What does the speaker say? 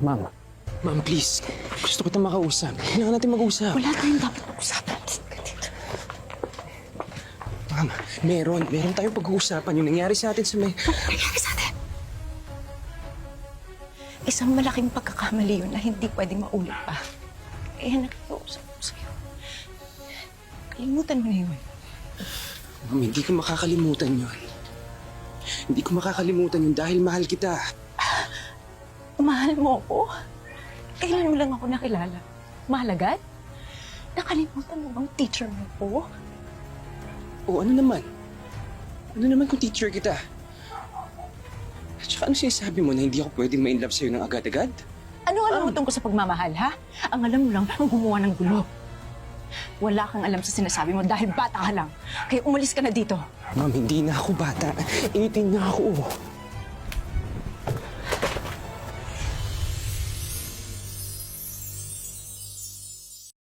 Ma'am. Ma'am, please. Gusto kitang makausap. Kailangan natin mag-usap. Wala tayong dapat mag-usapan. Ma'am, meron tayong pag-uusapan. Yung nangyari sa atin sa may... Anong nangyari sa atin? Isang malaking pagkakamali yun na hindi pwedeng maulit pa. Kaya nakikiusap ko sa'yo. Kalimutan mo na yun. Ma'am, hindi ko makakalimutan yun. Hindi ko makakalimutan yun dahil mahal kita. Mahal mo ako? Kailan mo lang ako nakilala? Mahal agad? Nakalimutan mo bang teacher mo ko? O ano naman? Ano naman kung teacher kita? At saka ano sinasabi mo na hindi ako pwedeng ma-inlove sa'yo ng agad-agad? Ano alam mo tungkol sa pagmamahal, ha? Ang alam mo lang, ang gumawa ng gulo. Wala kang alam sa sinasabi mo dahil bata ka lang. Kaya umalis ka na dito. Ma'am, hindi na ako bata. 18 na ako.